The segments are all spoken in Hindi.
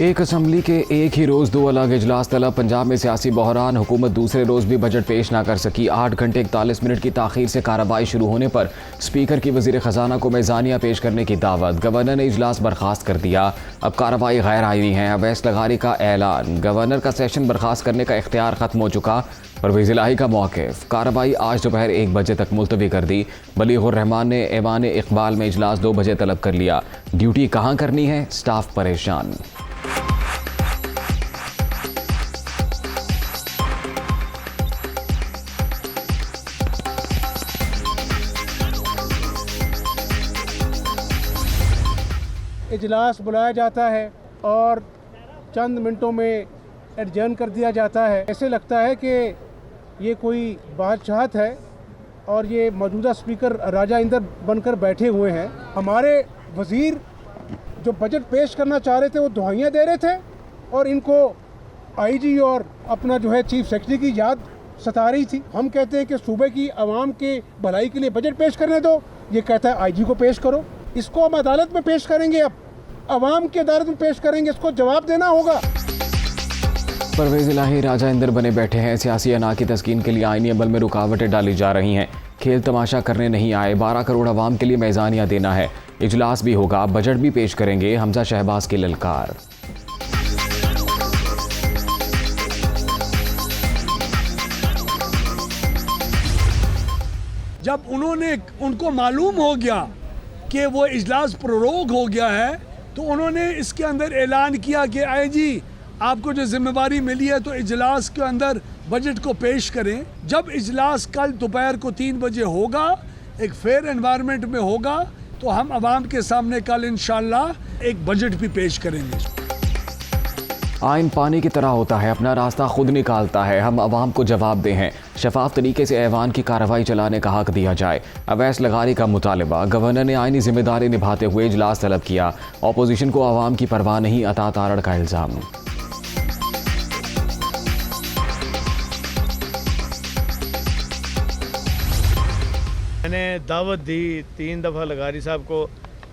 एक असम्बली के एक ही रोज़ दो अलग इजलास तलब। पंजाब में सियासी बहरान। हुकूमत दूसरे रोज़ भी बजट पेश ना कर सकी। 8 घंटे 41 मिनट की ताख़ीर से कार्रवाई शुरू होने पर स्पीकर की वज़ीर ख़जाना को मेज़ानिया पेश करने की दावत। गवर्नर ने इजलास बर्खास्त कर दिया। अब कार्रवाई गैर आईनी है। अवैस लगारी का ऐलान। गवर्नर का सेशन बर्खास्त करने का इख्तियार ख़त्म हो चुका। परवेज़ इलाही का मौक़िफ़। कार्रवाई आज दोपहर 1 बजे तक मुलतवी कर दी। बलीगुर रहमान ने ऐवान इक़बाल में इजलास 2 बजे तलब कर लिया। ड्यूटी कहाँ करनी है, स्टाफ परेशान। इजलास बुलाया जाता है और चंद मिनटों में एडजर्न कर दिया जाता है। ऐसे लगता है कि ये कोई बादशाहत है और ये मौजूदा स्पीकर राजा इंदर बनकर बैठे हुए हैं। हमारे वज़ीर जो बजट पेश करना चाह रहे थे वो दुआइयाँ दे रहे थे और इनको आईजी और अपना जो है चीफ सेक्रेटरी की याद सता रही थी। हम कहते हैं कि सूबे की आवाम के भलाई के लिए बजट पेश करने दो, ये कहता है आईजी को पेश करो। इसको हम अदालत में पेश करेंगे, अब अवाम की अदालत में पेश करेंगे, इसको जवाब देना होगा। परवेज़ इलाही राजा इंदर बने बैठे हैं। सियासी अना की तस्कीन के लिए आईनी अमल में रुकावटें डाली जा रही हैं। खेल तमाशा करने नहीं आए। 12 करोड़ आवाम के लिए मेज़ानिया देना है। इजलास भी होगा, बजट भी पेश करेंगे। हमजा शहबाज की ललकार। जब उनको मालूम हो गया कि वो इजलास प्रोरोग हो गया है तो उन्होंने इसके अंदर ऐलान किया कि आईजी आपको जो जिम्मेवारी मिली है तो इजलास के अंदर बजट को पेश करें। जब इजलास कल दोपहर को 3 बजे होगा, एक फेयर एनवायरनमेंट में होगा, तो हम आवाम के सामने कल इंशाल्लाह एक बजट भी पेश करेंगे। आइन पानी की तरह होता है, अपना रास्ता खुद निकालता है। हम आवाम को जवाब दे हैं। शफाफ तरीके से ऐवान की कार्रवाई चलाने का हक दिया जाए। अवैस लगारी का मुतालबा। गवर्नर ने आइनी जिम्मेदारी निभाते हुए इजलास तलब किया। अपोजिशन को आवाम की परवाह नहीं, अता तारड़ का इल्ज़ाम। मैंने दावत दी 3 दफ़ा लगारी साहब को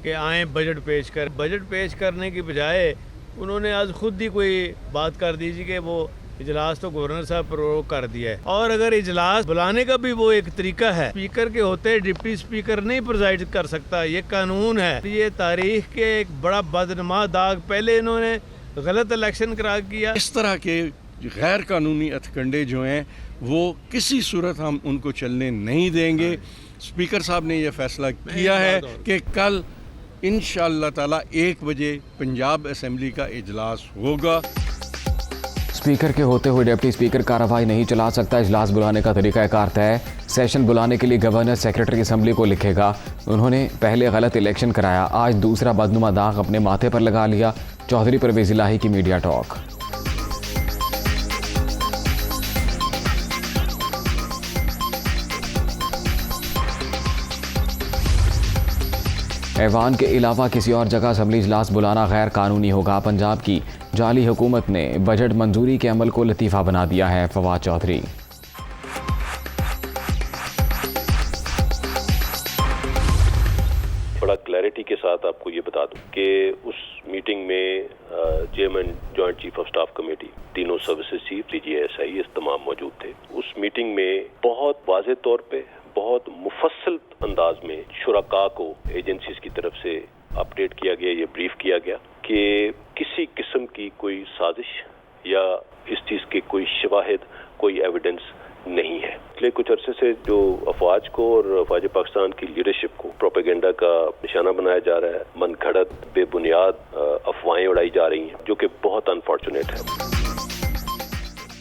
कि आएँ बजट पेश कर। बजट पेश करने की बजाय उन्होंने आज खुद ही कोई बात कर दीजिए कि वो इजलास तो गवर्नर साहब प्रोरोग कर दिया है। और अगर इजलास बुलाने का भी वो एक तरीका है, स्पीकर के होते डिप्टी स्पीकर नहीं प्रिजाइड कर सकता, ये कानून है। ये तारीख के एक बड़ा बदनमा दाग। पहले इन्होंने गलत इलेक्शन करा किया। इस तरह के गैर कानूनी हथकंडे जो हैं वो किसी सूरत हम उनको चलने नहीं देंगे। स्पीकर साहब ने यह फैसला किया है कि कल इंशाअल्लाह ताला 1 बजे पंजाब असेंबली का इजलास होगा। स्पीकर के होते हुए डिप्टी स्पीकर कार्रवाई नहीं चला सकता। इजलास बुलाने का तरीक़ाकार तय। सेशन बुलाने के लिए गवर्नर सेक्रेटरी असेंबली को लिखेगा। उन्होंने पहले गलत इलेक्शन कराया, आज दूसरा बदनुमा दाग अपने माथे पर लगा लिया। चौधरी परवेज़ इलाही की मीडिया टॉक। ऐवान के अलावा किसी और जगह असम्बली इजलास बुलाना गैर कानूनी होगा। पंजाब की जाली हुकूमत ने बजट मंजूरी के अमल को लतीफ़ा बना दिया है। फवाद चौधरी। बड़ा क्लैरिटी के साथ आपको ये बता दूं कि उस मीटिंग में chairman joint chief of staff committee, तीनों सर्विसेज चीफ, DGI तमाम मौजूद थे। उस मीटिंग में बहुत वाज़ेह तौर पे, बहुत मुफस्सल अंदाज में शुरका को एजेंसीज की तरफ से अपडेट किया गया, ये ब्रीफ किया गया कि किसी किस्म की कोई साजिश या इस चीज़ के कोई शवाहिद, कोई एविडेंस नहीं है। इसलिए कुछ अरसे से जो अफवाज को और अफवाज पाकिस्तान की लीडरशिप को प्रोपेगेंडा का निशाना बनाया जा रहा है, मनगढ़ंत बेबुनियाद अफवाहें उड़ाई जा रही हैं, जो कि बहुत अनफॉर्चुनेट है।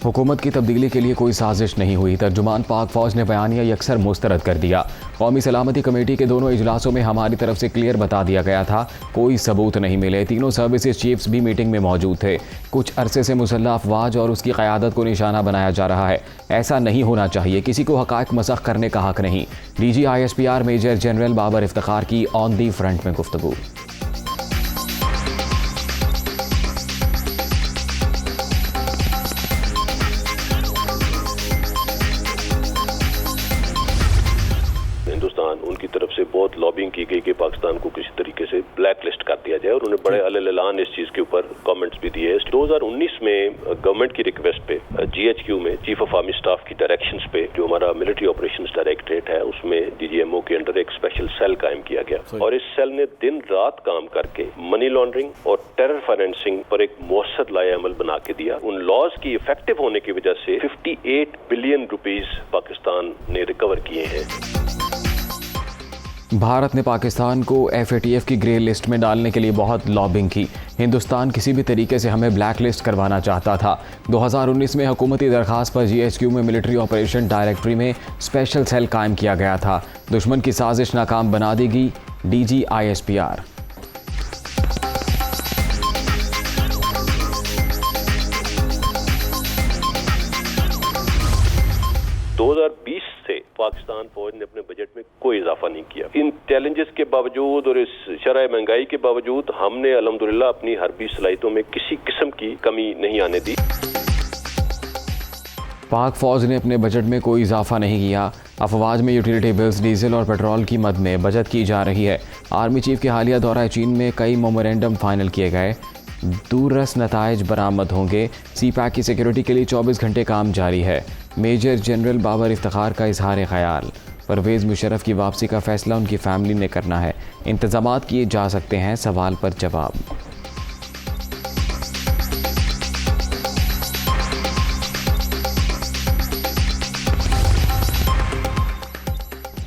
हुकूमत की तब्दीली के लिए कोई साजिश नहीं हुई। तर्जुमान पाक फौज ने बयानिया यकसर मुस्तरद कर दिया। कौमी सलामती कमेटी के दोनों इजलासों में हमारी तरफ से क्लियर बता दिया गया था, कोई सबूत नहीं मिले। तीनों सर्विसेज चीफ्स भी मीटिंग में मौजूद थे। कुछ अरसे से मुसल्लह अफवाज और उसकी क़यादत को निशाना बनाया जा रहा है। ऐसा नहीं होना चाहिए। किसी को हक़ाइक़ मसख़ करने का हक़ नहीं। DG ISPR major general Babar Iftikhar की ऑन दी फ्रंट में गुफ्तगू। उनकी तरफ से बहुत लॉबिंग की गई कि पाकिस्तान को किसी तरीके से ब्लैक लिस्ट कर दिया जाए और उन्होंने बड़े अलग इस चीज के ऊपर कमेंट्स भी दिए। 2019 में गवर्नमेंट की रिक्वेस्ट पे GHQ में चीफ ऑफ आर्मी स्टाफ की डायरेक्शंस पे जो हमारा मिलिट्री ऑपरेशंस डायरेक्टरेट है उसमें DGMO के अंडर एक स्पेशल सेल कायम किया गया और इस सेल ने दिन रात काम करके मनी लॉन्ड्रिंग और टेरर फाइनेंसिंग पर एक मौसर लाए अमल बना के दिया। उन लॉज की इफेक्टिव होने की वजह से 58 बिलियन रुपीस पाकिस्तान ने रिकवर किए हैं। भारत ने पाकिस्तान को FATF की ग्रे लिस्ट में डालने के लिए बहुत लॉबिंग की। हिंदुस्तान किसी भी तरीके से हमें ब्लैक लिस्ट करवाना चाहता था। 2019 में हुकूमती दरख्वास्त पर GHQ में मिलिट्री ऑपरेशन डायरेक्टरी में स्पेशल सेल कायम किया गया था। दुश्मन की साजिश नाकाम बना देगी DG ISPR। 2020 से पाकिस्तान फौज ने अपने बजट में कोई इजाफा नहीं किया। इन चैलेंजेस के बावजूद और इस शरह महंगाई के बावजूद हमने अल्हम्दुलिल्लाह अपनी हरबी सलाहियतों में किसी किस्म की कमी नहीं आने दी। पाक फौज ने अपने बजट में कोई इजाफा नहीं किया। अफवाज में यूटिलिटी बिल्स, डीजल और पेट्रोल की मद में बचत की जा रही है। आर्मी चीफ के हालिया दौरा चीन में कई मेमोरेंडम फाइनल किए गए। दूररस नताइज बरामद होंगे। CPAC की सिक्योरिटी के लिए 24 घंटे काम जारी है। मेजर जनरल बाबर इफ्तिखार का इजहार ख्याल। परवेज़ मुशर्रफ की वापसी का फैसला उनकी फैमिली ने करना है। इंतजामात किए जा सकते हैं, सवाल पर जवाब।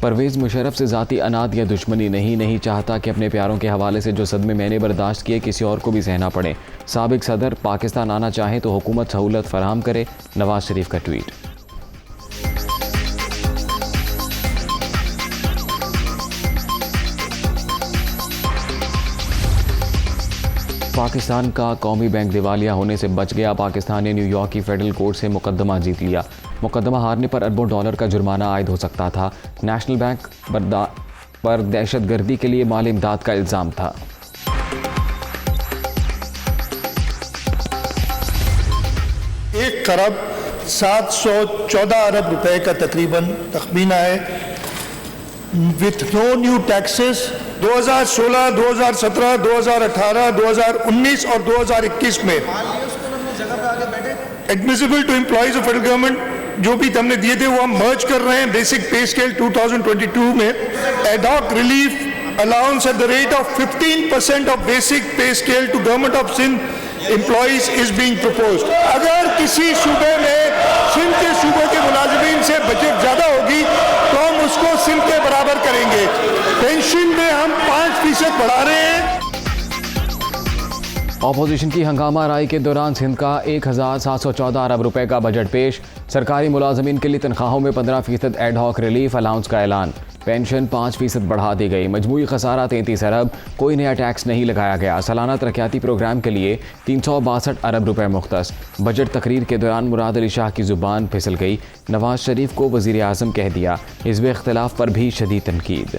परवेज़ मुशर्रफ से ज़ाती अनाद या दुश्मनी नहीं चाहता कि अपने प्यारों के हवाले से जो सदमे मैंने बर्दाश्त किए किसी और को भी सहना पड़े। साबिक सदर पाकिस्तान आना चाहे तो हुकूमत सहूलत फराहम करे। नवाज शरीफ का ट्वीट। पाकिस्तान का कौमी बैंक दिवालिया होने से बच गया। पाकिस्तान ने न्यूयॉर्क की फेडरल कोर्ट से मुकदमा जीत लिया। मुकदमा हारने पर अरबों डॉलर का जुर्माना आयद हो सकता था। नेशनल बैंक पर दहशतगर्दी के लिए माली इमदाद का इल्ज़ाम था। एक खरब 714 अरब रुपए का तकरीबन तखमीना है विथ नो न्यू टैक्सेस। 2016, 2017, 2018, 2019 और 2021 में admissible to employees of federal government जो भी हमने दिए थे वो हम मर्ज कर रहे हैं। बेसिक पे स्केल 2022 में ad hoc relief allowance at the rate of 15% of basic pay scale to government of Sindh employees is being proposed. अगर किसी सूबे में सिंध के सूबों के मुलाजिमीन से बचत ज्यादा होगी तो हम उसको सिंध के बराबर करेंगे। पेंशन में हम 5% बढ़ा रहे हैं। ऑपोजिशन की हंगामा राय के दौरान सिंध का 1714 अरब रुपए का बजट पेश। सरकारी मुलाजमीन के लिए तनख्वाहों में 15% एडहॉक रिलीफ अलाउंस का ऐलान। पेंशन 5% बढ़ा दी गई। मजमूई खसारा 33 अरब। कोई नया टैक्स नहीं लगाया गया। सालाना तरक्याती प्रोग्राम के लिए 362 अरब रुपए मुख्तस। बजट तकरीर के दौरान मुराद अली शाह की जुबान फिसल गई। नवाज शरीफ को वज़ीर आज़म कह दिया। हिज़्ब इख्तिलाफ पर भी शदीद तनकीद।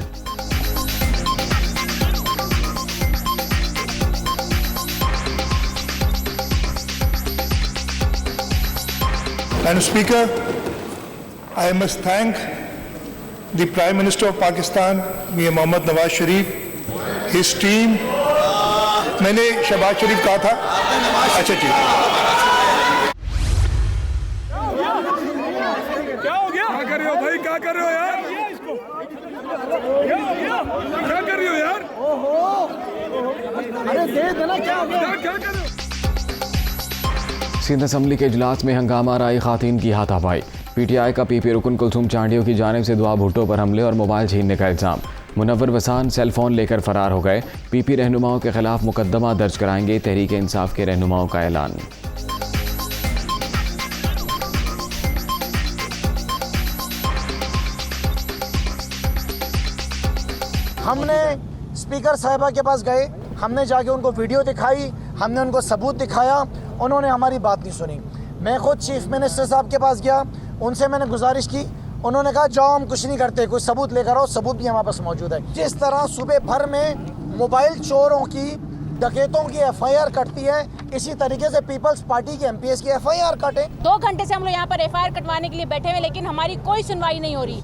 Madam Speaker, I must thank the Prime Minister of Pakistan, Mir Mohammad Nawaz Sharif, his team. मैंने शहबाज शरीफ कहा था। अच्छा जी। क्या हो गया? क्या कर रहे हो भाई? क्या कर रहे हो यार? क्या कर रही हो यार? अरे दे देना। क्या हो गया? क्या कर रहे हो? सिंध असम्बली के इजलास में हंगामा राई खातून की हाथापाई। PTI का PP रुकन कुलसूम चांडियों की जानिब से दुआ भुट्टो पर हमले और मोबाइल छीनने का इल्ज़ाम। मुनव्वर वसान सेल फोन लेकर फरार हो गए। PP रहनुमाओं के खिलाफ मुकदमा दर्ज कराएंगे। तहरीक इंसाफ के रहनुमाओं का ऐलान। हमने स्पीकर साहिबा के पास गए, हमने जाके उनको वीडियो दिखाई, हमने उनको सबूत दिखाया, उन्होंने हमारी बात नहीं सुनी। मैं खुद चीफ मिनिस्टर साहब के पास गया, उनसे मैंने गुजारिश की, उन्होंने कहा जाओ हम कुछ नहीं करते, कोई सबूत लेकर आओ। सबूत भी हमारे पास मौजूद है। जिस तरह सूबे भर में मोबाइल चोरों की, डकैतों की FIR कटती है, इसी तरीके से पीपल्स पार्टी के MPs की FIR कटे। 2 घंटे से हम लोग यहाँ पर FIR कटवाने के लिए बैठे हुए, लेकिन हमारी कोई सुनवाई नहीं हो रही।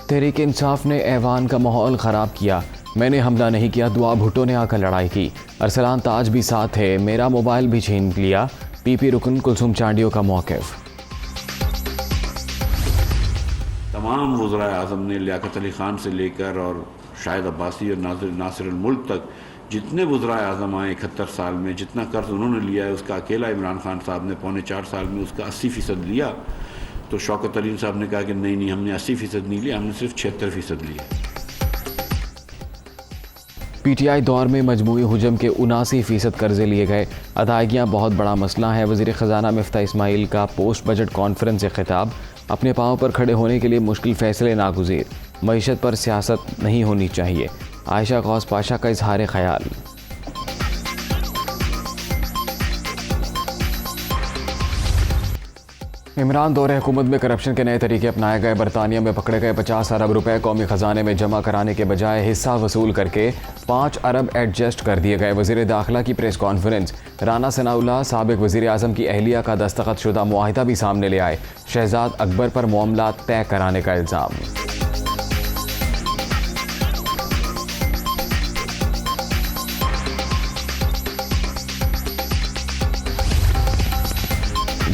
तहरीक इंसाफ ने ऐवान का माहौल ख़राब किया। मैंने हमला नहीं किया, दुआ भुट्टो ने आकर लड़ाई की। अरसलान ताज भी साथ है, मेरा मोबाइल भी छीन लिया। पीपी रुकन कुलसुम चांडियो का मौक़िफ़। तमाम वज़राए आज़म ने लियाकत अली ख़ान से लेकर और शाहिद अब्बासी और नासिर मुल्क तक जितने वज़राए आज़म आए 71 साल में, जितना कर्ज उन्होंने लिया है उसका अकेला इमरान खान साहब ने पौने 4 साल में उसका 80% लिया। तो शौकत अली साहब ने कहा कि नहीं हमने 80% नहीं लिया, हमने सिर्फ 76% लिया। PTI दौर में मजमूई हुजम के 79% कर्जे लिए गए। अदायगियाँ बहुत बड़ा मसला है। वज़ीर ख़जाना मिफ्ता इस्माइल का पोस्ट बजट कॉन्फ्रेंस से खिताब। अपने पाँव पर खड़े होने के लिए मुश्किल फ़ैसले नागुज़ीर। मईशत पर सियासत नहीं होनी चाहिए। आयशा गौस पाशा का इजहार ख्याल। इमरान दौरे हुकूमत में करप्शन के नए तरीके अपनाए गए। बरतानिया में पकड़े गए 50 अरब रुपए कौमी ख़जाने में जमा कराने के बजाय हिस्सा वसूल करके 5 अरब एडजस्ट कर दिए गए। वज़ीर दाखिला की प्रेस कॉन्फ्रेंस। राना सनाउल्लाह साबिक़ वज़ीर आज़म की अहलिया का दस्तखत शुदा मुआहिदा भी सामने ले आए। शहजाद अकबर पर मामला तय कराने का इल्ज़ाम।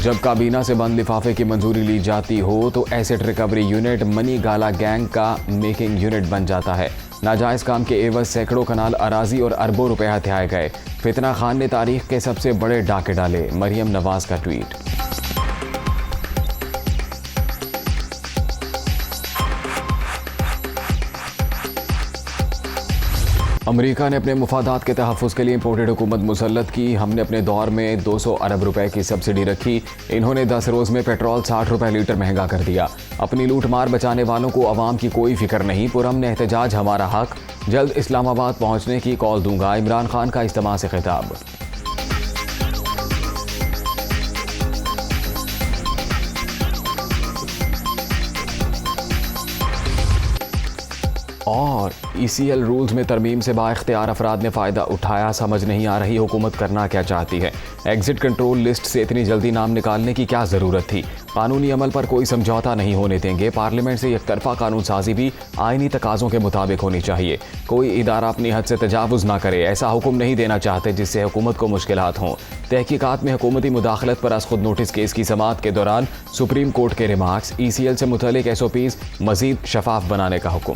जब काबीना से बंद लिफाफे की मंजूरी ली जाती हो तो एसेट रिकवरी यूनिट मनी गाला गैंग का मेकिंग यूनिट बन जाता है। नाजायज़ काम के एवज सैकड़ों कनाल अराजी और अरबों रुपए हथियाए गए। फितना खान ने तारीख के सबसे बड़े डाके डाले। मरियम नवाज का ट्वीट। अमेरिका ने अपने मुफादात के तहफ़्फ़ुज़ के लिए इम्पोर्टेड हुकूमत मुसल्लत की। हमने अपने दौर में 200 अरब रुपए की सब्सिडी रखी। इन्होंने 10 रोज़ में पेट्रोल 60 रुपए लीटर महंगा कर दिया। अपनी लूट मार बचाने वालों को अवाम की कोई फिक्र नहीं। पुरअमन एहतजाज हमारा हक। जल्द इस्लामाबाद पहुँचने की कॉल दूंगा। इमरान खान का इज्तिमा से खिताब। और ECL रूल्स में तरमीम से बाइख्तियार अफराद ने फ़ायदा उठाया। समझ नहीं आ रही हुकूमत करना क्या चाहती है। एग्ज़िट कंट्रोल लिस्ट से इतनी जल्दी नाम निकालने की क्या ज़रूरत थी। कानूनी अमल पर कोई समझौता नहीं होने देंगे। पार्लियामेंट से एकतरफा कानून साजी भी आइनी तकाज़ों के मुताबिक होनी चाहिए। कोई इदारा अपनी हद से तजावुज़ ना करे। ऐसा हुक्म नहीं देना चाहते जिससे हुकूमत को मुश्किलात हों। तहकीकात में हुकूमती मुदाखलत पर अज़ खुद नोटिस केस की समाअत के दौरान सुप्रीम कोर्ट के रिमार्क्स। ECL से मुतल्लिक SOPs मज़ीद शफाफ बनाने का हुक्म।